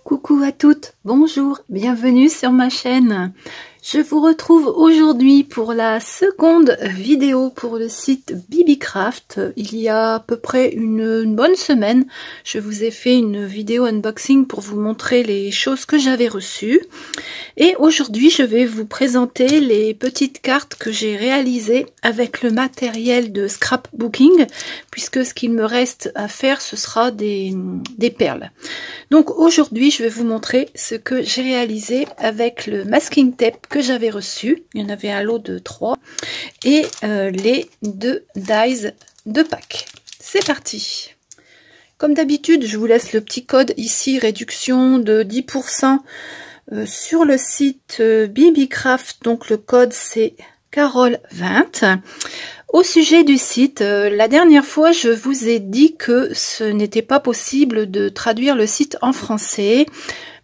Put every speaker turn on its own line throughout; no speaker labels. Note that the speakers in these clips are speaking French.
Coucou à toutes, bonjour, bienvenue sur ma chaîne. Je vous retrouve aujourd'hui pour la seconde vidéo pour le site Bibicraft. Il y a à peu près une bonne semaine, je vous ai fait une vidéo unboxing pour vous montrer les choses que j'avais reçues. Et aujourd'hui, je vais vous présenter les petites cartes que j'ai réalisées avec le matériel de scrapbooking, puisque ce qu'il me reste à faire, ce sera des perles. Donc aujourd'hui, je vais vous montrer ce que j'ai réalisé avec le masking tape que j'avais reçu. Il y en avait un lot de 3 et les 2 dies de pack. C'est parti. Comme d'habitude, je vous laisse le petit code ici, réduction de 10% sur le site Bibicraft. Donc le code c'est Carole20. Au sujet du site, la dernière fois, je vous ai dit que ce n'était pas possible de traduire le site en français.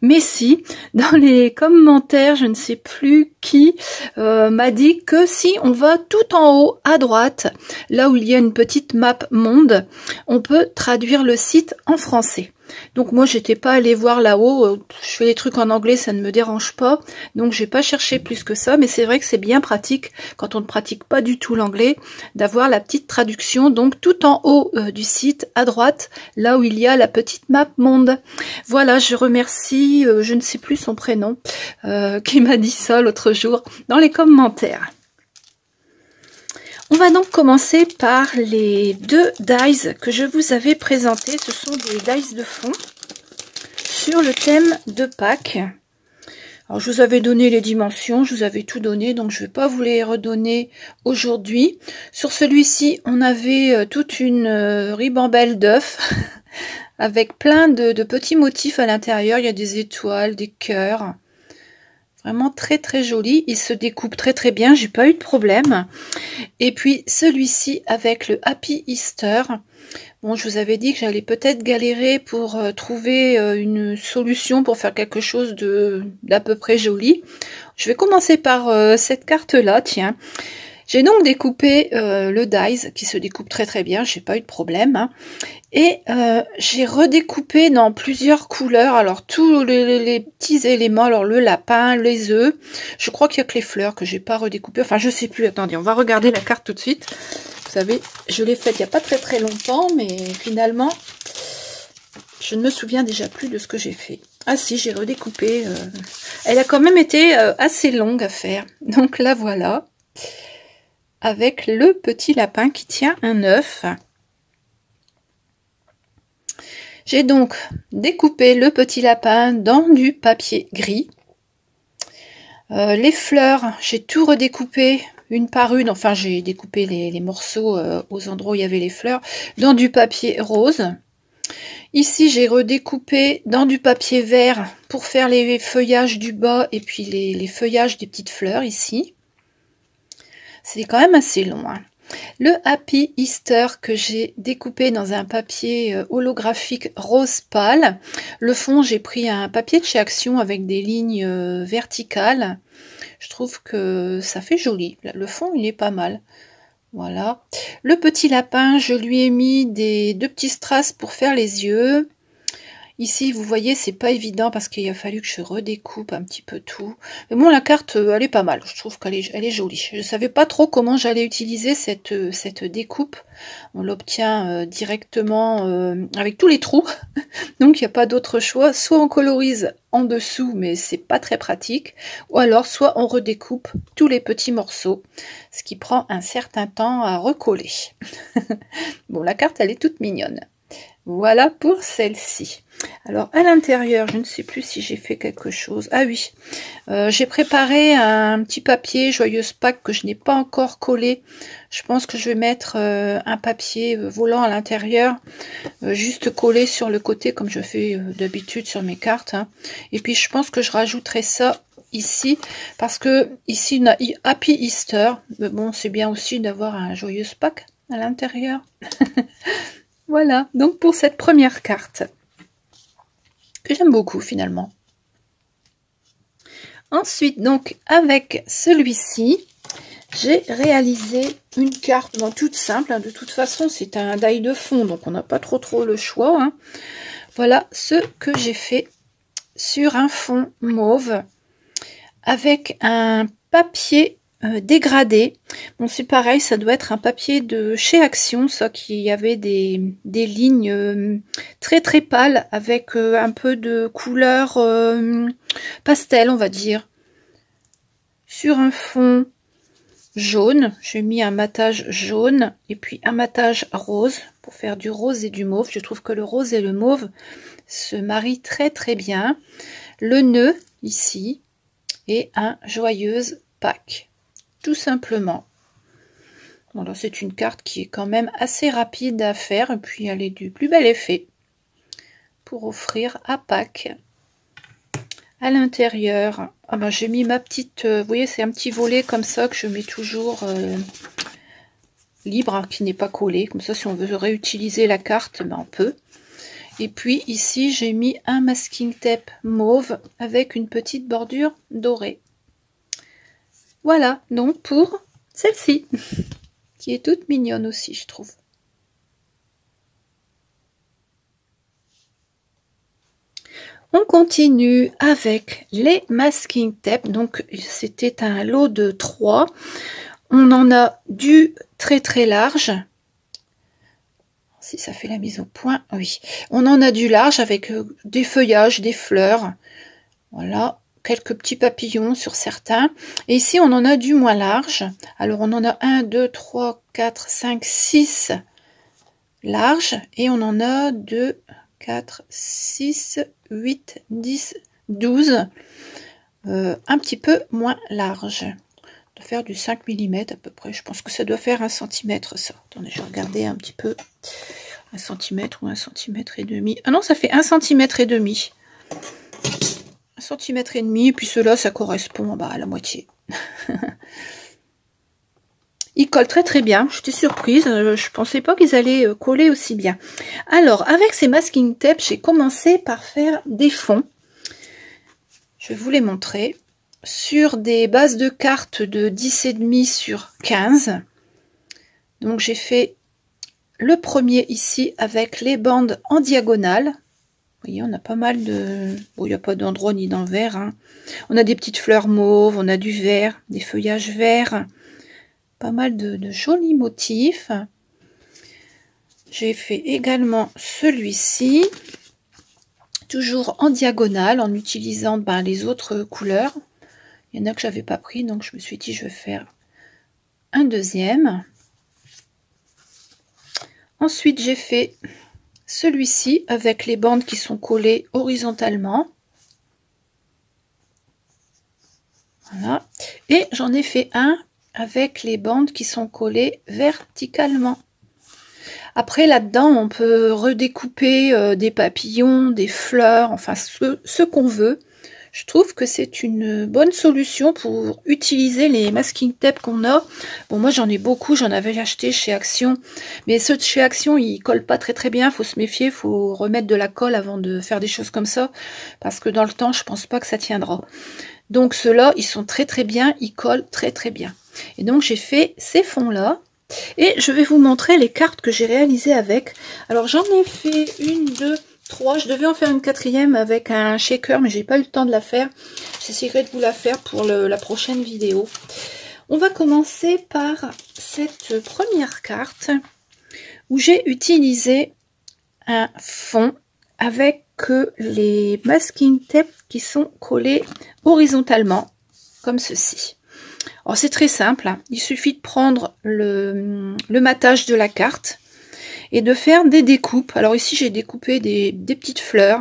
Mais si, dans les commentaires, je ne sais plus qui m'a dit que si on va tout en haut à droite, là où il y a une petite map monde, on peut traduire le site en français. Donc moi j'étais pas allée voir là-haut, je fais les trucs en anglais, ça ne me dérange pas, donc j'ai pas cherché plus que ça, mais c'est vrai que c'est bien pratique quand on ne pratique pas du tout l'anglais d'avoir la petite traduction, donc tout en haut du site à droite, là où il y a la petite map monde. Voilà, je remercie, je ne sais plus son prénom, qui m'a dit ça l'autre jour dans les commentaires. On va donc commencer par les 2 dies que je vous avais présentés. Ce sont des dies de fond sur le thème de Pâques. Alors je vous avais donné les dimensions, je vous avais tout donné, donc je ne vais pas vous les redonner aujourd'hui. Sur celui-ci, on avait toute une ribambelle d'œufs avec plein de petits motifs à l'intérieur. Il y a des étoiles, des cœurs. Vraiment très très joli, il se découpe très très bien, j'ai pas eu de problème. Et puis celui-ci avec le Happy Easter. Bon, je vous avais dit que j'allais peut-être galérer pour trouver une solution pour faire quelque chose d'à peu près joli. Je vais commencer par cette carte-là, tiens. J'ai donc découpé le dies qui se découpe très très bien, j'ai pas eu de problème. Hein. Et j'ai redécoupé dans plusieurs couleurs, alors tous les petits éléments, alors le lapin, les œufs. Je crois qu'il y a que les fleurs que j'ai pas redécoupé, enfin je sais plus, attendez, on va regarder la carte tout de suite. Vous savez, je l'ai faite il n'y a pas très très longtemps, mais finalement, je ne me souviens déjà plus de ce que j'ai fait. Ah si, j'ai redécoupé, elle a quand même été assez longue à faire, donc là voilà. Avec le petit lapin qui tient un œuf. J'ai donc découpé le petit lapin dans du papier gris. Les fleurs, j'ai tout redécoupé une par une. Enfin, j'ai découpé les morceaux aux endroits où il y avait les fleurs dans du papier rose. Ici, j'ai redécoupé dans du papier vert pour faire les feuillages du bas et puis les feuillages des petites fleurs ici. C'est quand même assez long. Hein. Le Happy Easter que j'ai découpé dans un papier holographique rose pâle. Le fond, j'ai pris un papier de chez Action avec des lignes verticales. Je trouve que ça fait joli. Le fond, il est pas mal. Voilà. Le petit lapin, je lui ai mis deux petits strass pour faire les yeux. Ici, vous voyez, c'est pas évident parce qu'il a fallu que je redécoupe un petit peu tout. Mais bon, la carte, elle est pas mal. Je trouve qu'elle est jolie. Je savais pas trop comment j'allais utiliser cette découpe. On l'obtient directement avec tous les trous. Donc, il n'y a pas d'autre choix. Soit on colorise en dessous, mais c'est pas très pratique. Ou alors, soit on redécoupe tous les petits morceaux. Ce qui prend un certain temps à recoller. Bon, la carte, elle est toute mignonne. Voilà pour celle-ci. Alors à l'intérieur, je ne sais plus si j'ai fait quelque chose. Ah oui, j'ai préparé un petit papier Joyeuse Pâques que je n'ai pas encore collé. Je pense que je vais mettre un papier volant à l'intérieur, juste collé sur le côté comme je fais d'habitude sur mes cartes. Hein. Et puis je pense que je rajouterai ça ici parce que ici on a Happy Easter. Mais bon, c'est bien aussi d'avoir un Joyeuse Pâques à l'intérieur. Voilà, donc pour cette première carte, que j'aime beaucoup finalement. Ensuite, donc, avec celui-ci, j'ai réalisé une carte toute simple. Hein, de toute façon, c'est un die de fond, donc on n'a pas trop le choix. Hein. Voilà ce que j'ai fait sur un fond mauve avec un papier dégradé. Bon, c'est pareil, ça doit être un papier de chez Action, ça, qui avait des lignes très très pâles avec un peu de couleur pastel, on va dire. Sur un fond jaune, j'ai mis un matage jaune et puis un matage rose pour faire du rose et du mauve. Je trouve que le rose et le mauve se marient très très bien. Le nœud ici et un joyeuse Pâques, tout simplement. Bon, là c'est une carte qui est quand même assez rapide à faire et puis elle est du plus bel effet pour offrir à Pâques. À l'intérieur, ah ben, j'ai mis ma petite, vous voyez, c'est un petit volet comme ça que je mets toujours libre, hein, qui n'est pas collé. Comme ça, si on veut réutiliser la carte, ben, on peut. Et puis ici, j'ai mis un masking tape mauve avec une petite bordure dorée. Voilà, donc pour celle-ci, qui est toute mignonne aussi, je trouve. On continue avec les masking tape. Donc, c'était un lot de 3. On en a du très très large. Si ça fait la mise au point, oui. On en a du large avec des feuillages, des fleurs. Voilà, quelques petits papillons sur certains. Et ici, on en a du moins large. Alors, on en a 1, 2, 3, 4, 5, 6 larges. Et on en a 2, 4, 6, 8, 10, 12. Un petit peu moins large. De faire du 5 mm à peu près. Je pense que ça doit faire 1 cm ça. Attendez, je vais regarder un petit peu. 1 cm ou 1 cm et demi. Ah non, ça fait 1 cm et demi. 1 cm et demi. Et puis cela, ça correspond à la moitié. Ils collent très très bien. J'étais surprise. Je pensais pas qu'ils allaient coller aussi bien. Alors, avec ces masking tape, j'ai commencé par faire des fonds. Je vais vous les montrer. Sur des bases de cartes de 10,5 sur 15. Donc j'ai fait le premier ici avec les bandes en diagonale. Vous voyez, on a pas mal de... Bon, il n'y a pas d'endroit ni d'envers. Hein. On a des petites fleurs mauves, on a du vert, des feuillages verts. Pas mal de jolis motifs. J'ai fait également celui-ci. Toujours en diagonale, en utilisant les autres couleurs. Il y en a que j'avais pas pris, donc je me suis dit je vais faire un deuxième. Ensuite, j'ai fait celui-ci avec les bandes qui sont collées horizontalement. Voilà. Et j'en ai fait un avec les bandes qui sont collées verticalement. Après, là-dedans, on peut redécouper des papillons, des fleurs, enfin ce qu'on veut. Je trouve que c'est une bonne solution pour utiliser les masking tape qu'on a. Bon, moi j'en ai beaucoup, j'en avais acheté chez Action. Mais ceux de chez Action, ils collent pas très très bien. Il faut se méfier, il faut remettre de la colle avant de faire des choses comme ça. Parce que dans le temps, je pense pas que ça tiendra. Donc ceux-là, ils sont très très bien, ils collent très très bien. Et donc j'ai fait ces fonds-là. Et je vais vous montrer les cartes que j'ai réalisées avec. Alors j'en ai fait 1, 2, 3. Je devais en faire une 4e avec un shaker, mais j'ai pas eu le temps de la faire. J'essaierai de vous la faire pour la prochaine vidéo. On va commencer par cette première carte où j'ai utilisé un fond avec les masking tape qui sont collés horizontalement, comme ceci. Alors c'est très simple, hein. Il suffit de prendre le matage de la carte et de faire des découpes. Alors ici j'ai découpé des petites fleurs.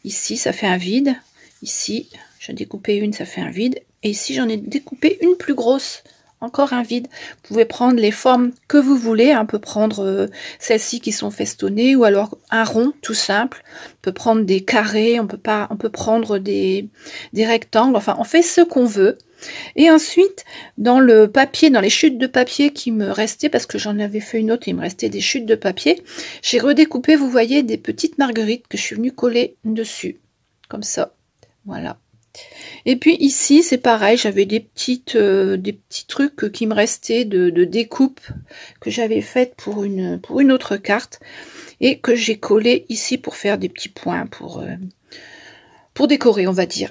Ici ça fait un vide. Ici j'ai découpé une, ça fait un vide. Et ici j'en ai découpé une plus grosse, encore un vide. Vous pouvez prendre les formes que vous voulez. On peut prendre celles-ci qui sont festonnées ou alors un rond tout simple. On peut prendre des carrés, on peut prendre des rectangles. Enfin on fait ce qu'on veut. Et ensuite, dans le papier, dans les chutes de papier qui me restaient, parce que j'en avais fait une autre, il me restait des chutes de papier, j'ai redécoupé, vous voyez, des petites marguerites que je suis venue coller dessus, comme ça, voilà. Et puis ici, c'est pareil, j'avais des petits trucs qui me restaient de découpe que j'avais faites pour une autre carte, et que j'ai collé ici pour faire des petits points, pour pour décorer, on va dire.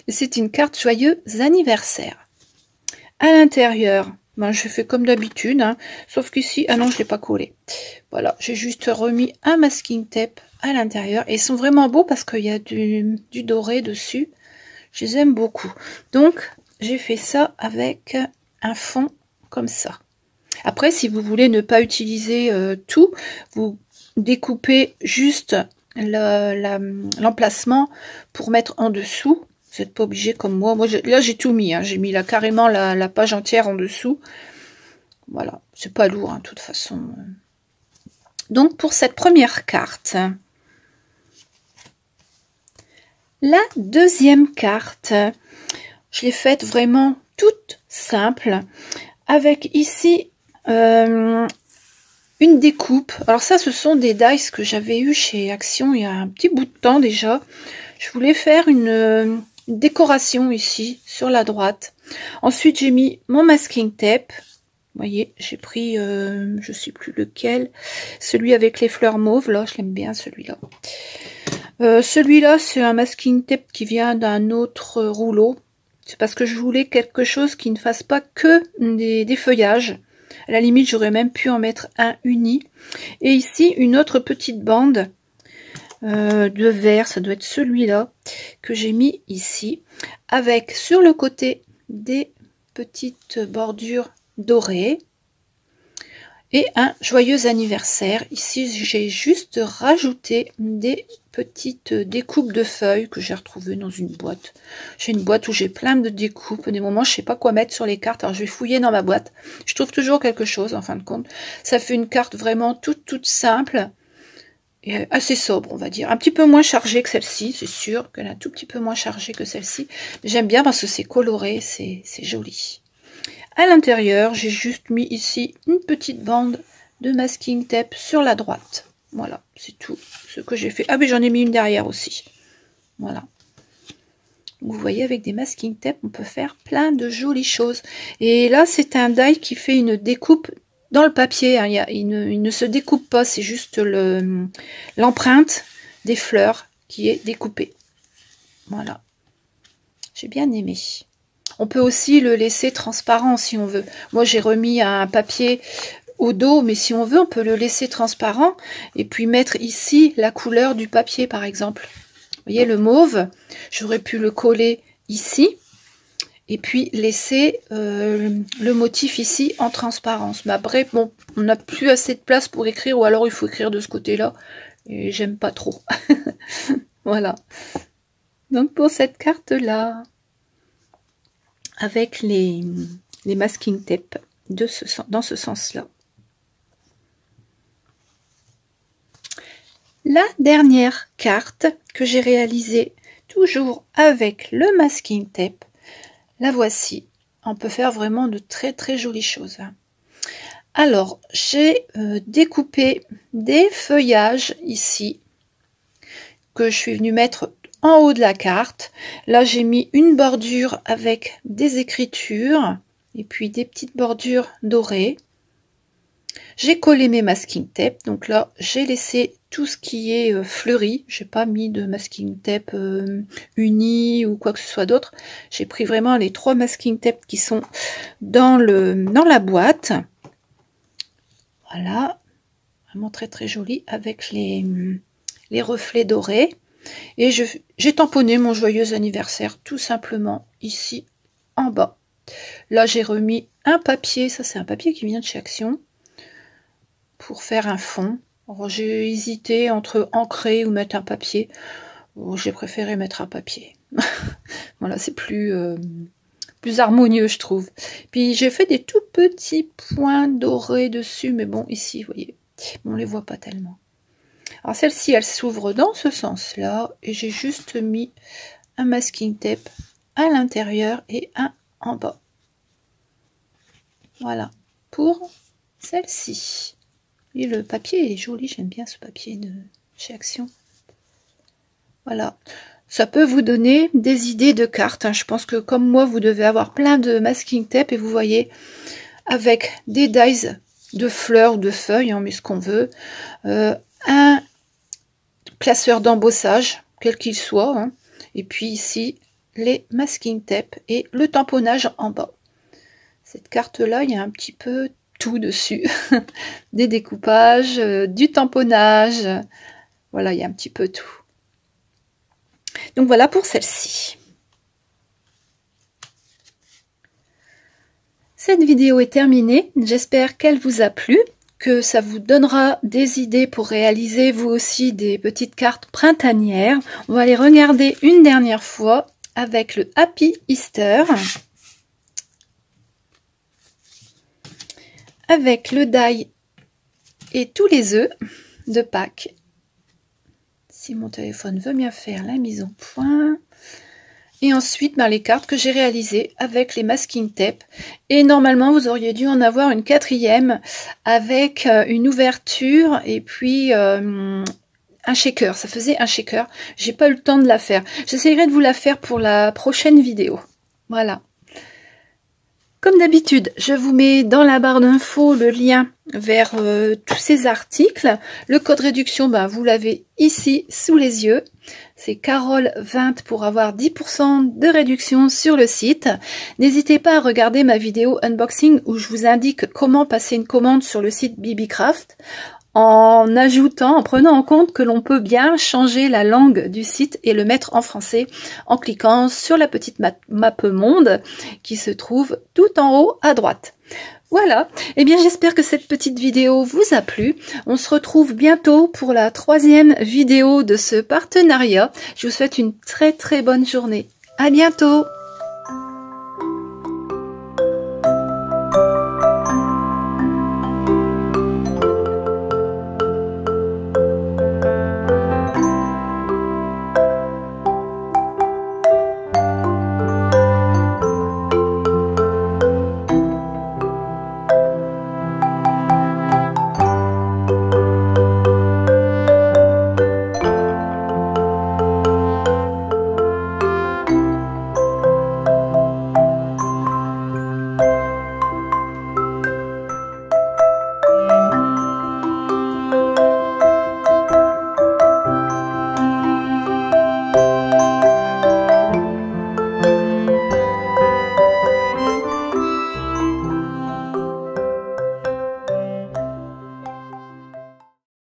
C'est une carte joyeux anniversaire. À l'intérieur, ben, je fais comme d'habitude, hein, sauf qu'ici, ah non, je ne l'ai pas collé. Voilà, j'ai juste remis un masking tape à l'intérieur. Et ils sont vraiment beaux parce qu'il y a du doré dessus. Je les aime beaucoup. Donc, j'ai fait ça avec un fond comme ça. Après, si vous voulez ne pas utiliser tout, vous découpez juste l'emplacement pour mettre en dessous. Vous n'êtes pas obligé comme moi. Là, j'ai tout mis. Hein. J'ai mis là carrément la page entière en dessous. Voilà, c'est pas lourd, hein, de toute façon. Donc, pour cette première carte, la deuxième carte, je l'ai faite vraiment toute simple, avec ici une découpe. Alors ça, ce sont des dice que j'avais eu chez Action il y a un petit bout de temps déjà. Je voulais faire une décoration ici sur la droite. Ensuite, j'ai mis mon masking tape. Vous voyez, j'ai pris, je sais plus lequel, celui avec les fleurs mauves. Là, je l'aime bien celui-là. Celui-là, c'est un masking tape qui vient d'un autre rouleau. C'est parce que je voulais quelque chose qui ne fasse pas que des feuillages. À la limite, j'aurais même pu en mettre un uni. Et ici, une autre petite bande de vert, ça doit être celui-là, que j'ai mis ici, avec sur le côté des petites bordures dorées. Et un joyeux anniversaire. Ici, j'ai juste rajouté des petites découpes de feuilles que j'ai retrouvées dans une boîte. J'ai une boîte où j'ai plein de découpes. Des moments, je sais pas quoi mettre sur les cartes. Alors, je vais fouiller dans ma boîte. Je trouve toujours quelque chose, en fin de compte. Ça fait une carte vraiment toute simple et assez sobre, on va dire. Un petit peu moins chargée que celle-ci. C'est sûr qu'elle est un tout petit peu moins chargée que celle-ci. J'aime bien parce que c'est coloré, c'est joli. À l'intérieur, j'ai juste mis ici une petite bande de masking tape sur la droite. Voilà, c'est tout ce que j'ai fait. Ah, mais j'en ai mis une derrière aussi. Voilà. Vous voyez, avec des masking tape, on peut faire plein de jolies choses. Et là, c'est un die qui fait une découpe dans le papier. Hein. Il ne se découpe pas, c'est juste l'empreinte des fleurs qui est découpée. Voilà. J'ai bien aimé. On peut aussi le laisser transparent si on veut. Moi, j'ai remis un papier au dos, mais si on veut, on peut le laisser transparent et puis mettre ici la couleur du papier, par exemple. Vous voyez, le mauve, j'aurais pu le coller ici et puis laisser le motif ici en transparence. Mais après, bon, on n'a plus assez de place pour écrire ou alors il faut écrire de ce côté-là et j'aime pas trop. Voilà. Donc, pour cette carte-là, avec les masking tape dans ce sens-là. La dernière carte que j'ai réalisée toujours avec le masking tape, la voici. On peut faire vraiment de très jolies choses. Alors, j'ai découpé des feuillages ici que je suis venue mettre en haut de la carte. Là, j'ai mis une bordure avec des écritures et puis des petites bordures dorées. J'ai collé mes masking tape. Donc là, j'ai laissé tout ce qui est fleuri. J'ai pas mis de masking tape uni ou quoi que ce soit d'autre. J'ai pris vraiment les 3 masking tape qui sont dans la boîte. Voilà. Vraiment très joli avec les reflets dorés. Et j'ai tamponné mon joyeux anniversaire tout simplement ici en bas. Là, j'ai remis un papier. Ça, c'est un papier qui vient de chez Action pour faire un fond. J'ai hésité entre ancrer ou mettre un papier. J'ai préféré mettre un papier. Voilà, c'est plus harmonieux, je trouve. Puis, j'ai fait des tout petits points dorés dessus. Mais bon, ici, vous voyez, on les voit pas tellement. Alors celle-ci, elle s'ouvre dans ce sens-là et j'ai juste mis un masking tape à l'intérieur et un en bas. Voilà, pour celle-ci. Et le papier est joli, j'aime bien ce papier de chez Action. Voilà, ça peut vous donner des idées de cartes. Hein. Je pense que comme moi, vous devez avoir plein de masking tape et vous voyez, avec des dies de fleurs ou de feuilles, on met ce qu'on veut, un placeur d'embossage, quel qu'il soit, hein, Et puis ici, les masking tape et le tamponnage en bas. Cette carte-là, il y a un petit peu tout dessus. Des découpages, du tamponnage. Voilà, il y a un petit peu tout. Donc voilà pour celle-ci. Cette vidéo est terminée. J'espère qu'elle vous a plu, que ça vous donnera des idées pour réaliser vous aussi des petites cartes printanières. On va les regarder une dernière fois avec le Happy Easter. Avec le die et tous les œufs de Pâques. Si mon téléphone veut bien faire la mise au point. Et ensuite, les cartes que j'ai réalisées avec les masking tape. Et normalement, vous auriez dû en avoir une quatrième avec une ouverture et puis un shaker. Ça faisait un shaker. J'ai pas eu le temps de la faire. J'essaierai de vous la faire pour la prochaine vidéo. Voilà. Comme d'habitude, je vous mets dans la barre d'infos le lien vers tous ces articles. Le code réduction, vous l'avez ici sous les yeux. C'est Carole20 pour avoir 10% de réduction sur le site. N'hésitez pas à regarder ma vidéo unboxing où je vous indique comment passer une commande sur le site BBCraft en prenant en compte que l'on peut bien changer la langue du site et le mettre en français en cliquant sur la petite map monde qui se trouve tout en haut à droite. Voilà, et bien j'espère que cette petite vidéo vous a plu. On se retrouve bientôt pour la 3e vidéo de ce partenariat. Je vous souhaite une très bonne journée. À bientôt!